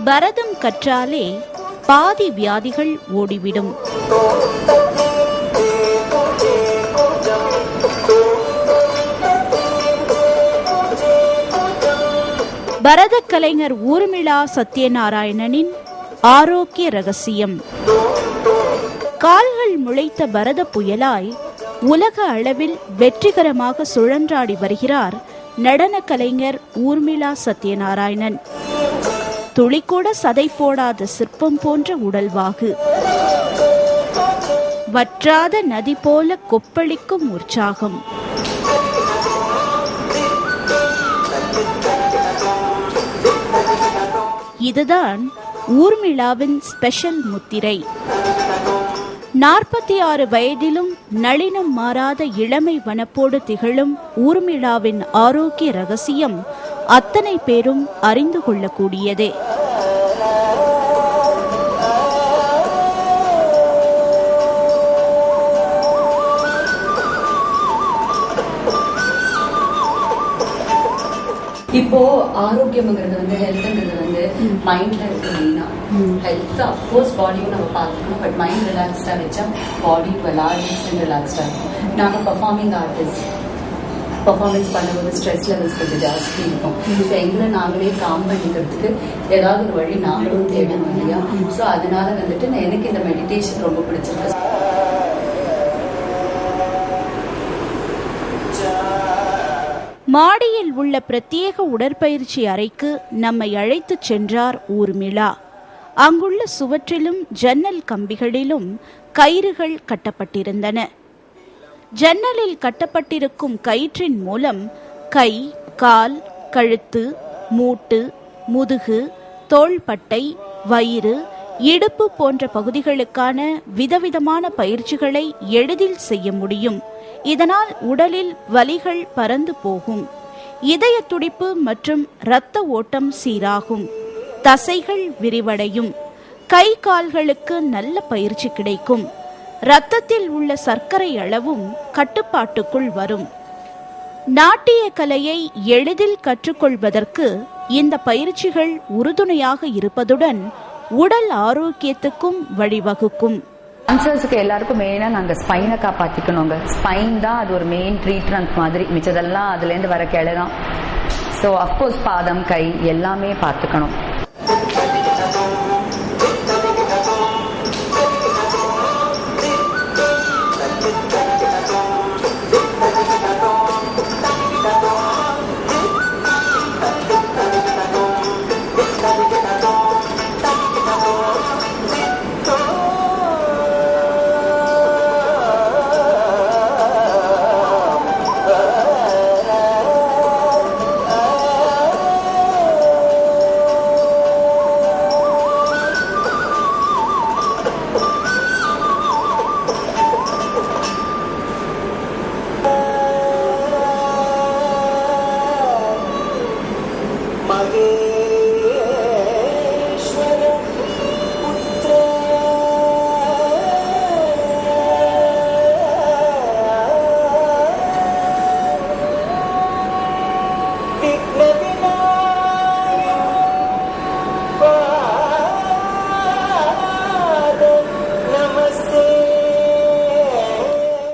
பரதம் கற்றாலே பாதி வியாதிகள் ஓடிவிடும். பரத கலைஞர் ஊர்மிளா சத்யநாராயணனின் ஆரோக்கிய ரகசியம். கால்கள் முளைத்த பரத புயலாய் உலக அளவில் வெற்றிகரமாக சுழன்றாடி வருகிறார் நடன கலைஞர் ஊர்மிளா சத்யநாராயணன். துளிக்கூட சதை போடாத சிற்பம் போன்ற உடல்வாகு, வற்றாத நதி போல கொப்பளிக்கும் உற்சாகம். இதுதான் ஊர்மிளாவின் ஸ்பெஷல் முத்திரை. 46 வயதிலும் நளினம் மாறாத இளமை வனப்போடு திகழும் ஊர்மிளாவின் ஆரோக்கிய ரகசியம் அத்தனை பேரும் அறிந்து கொள்ளக்கூடியதே. இப்போ ஆரோக்கியம்ங்கிறது வந்து ஹெல்த்ங்கிறது வந்து மைண்ட்ல இருக்கு. மெயினா ஹெல்த் அப்கோர்ஸ் பாடியும் நம்ம பார்த்துக்கணும், பட் மைண்ட் ரிலாக்ஸ்டா வச்சா பாடி டு லார்ஜ் எக்ஸ்டென்ட் ரிலாக்ஸ்டா இருக்கும். நாங்க பர்ஃபார்மிங் ஆர்டிஸ்ட், பர்ஃபார்மன்ஸ் பண்ணும்போது ஸ்ட்ரெஸ் லெவல்ஸ் கொஞ்சம் ஜாஸ்தி இருக்கும். ஸோ எங்களை நாங்களே காம் பண்ணிக்கிறதுக்கு ஏதாவது ஒரு வழி நாங்களும் தேடணும் இல்லையா? ஸோ அதனால வந்துட்டு எனக்கு இந்த மெடிடேஷன் ரொம்ப பிடிச்சிருக்கு. மாடியில் உள்ள பிரத்யேக உடற்பயிற்சி அறைக்கு நம்மை அழைத்து சென்றார் ஊர்மிளா. அங்குள்ள சுவற்றிலும் ஜன்னல் கம்பிகளிலும் கயிறுகள் கட்டப்பட்டிருந்தன. ஜன்னலில் கட்டப்பட்டிருக்கும் கயிற்றின் மூலம் கை, கால், கழுத்து, மூட்டு, முதுகு, தோள்பட்டை, வயிறு, இடுப்பு போன்ற பகுதிகளுக்கான விதவிதமான பயிற்சிகளை எளிதில் செய்ய முடியும். இதனால் உடலில் வலிகள் பறந்து போகும், இதய துடிப்பு மற்றும் இரத்த ஓட்டம் சீராகும், தசைகள் விரிவடையும், கை கால்களுக்கு நல்ல பயிற்சி கிடைக்கும், இரத்தத்தில் உள்ள சர்க்கரை அளவும் கட்டுப்பாட்டுக்குள் வரும். நாட்டிய கலையை எளிதில் கற்றுக்கொள்வதற்கு இந்த பயிற்சிகள் உறுதுணையாக இருப்பதுடன் உடல் ஆரோக்கியத்துக்கும் வழிவகுக்கும். டான்சர்ஸுக்கு எல்லாருக்கும் மெயினா நாங்க ஸ்பைனை காப்பாத்திக்கணுங்க. ஸ்பைன் தான் அது ஒரு மெயின் ட்ரீட்மெண்ட் மாதிரி, மிச்சதெல்லாம் அதுல இருந்து வர கிளை தான். ஸோ அஃப்கோர்ஸ் பாதம், கை எல்லாமே பார்த்துக்கணும்.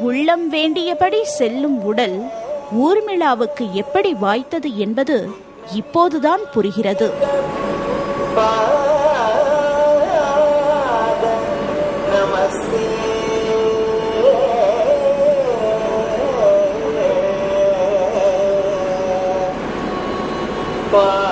உள்ளம் வேண்டியபடி செல்லும் உடல் ஊர்மிளாவுக்கு எப்படி வாய்த்தது என்பது இப்போதுதான் புரிகிறது. Bye.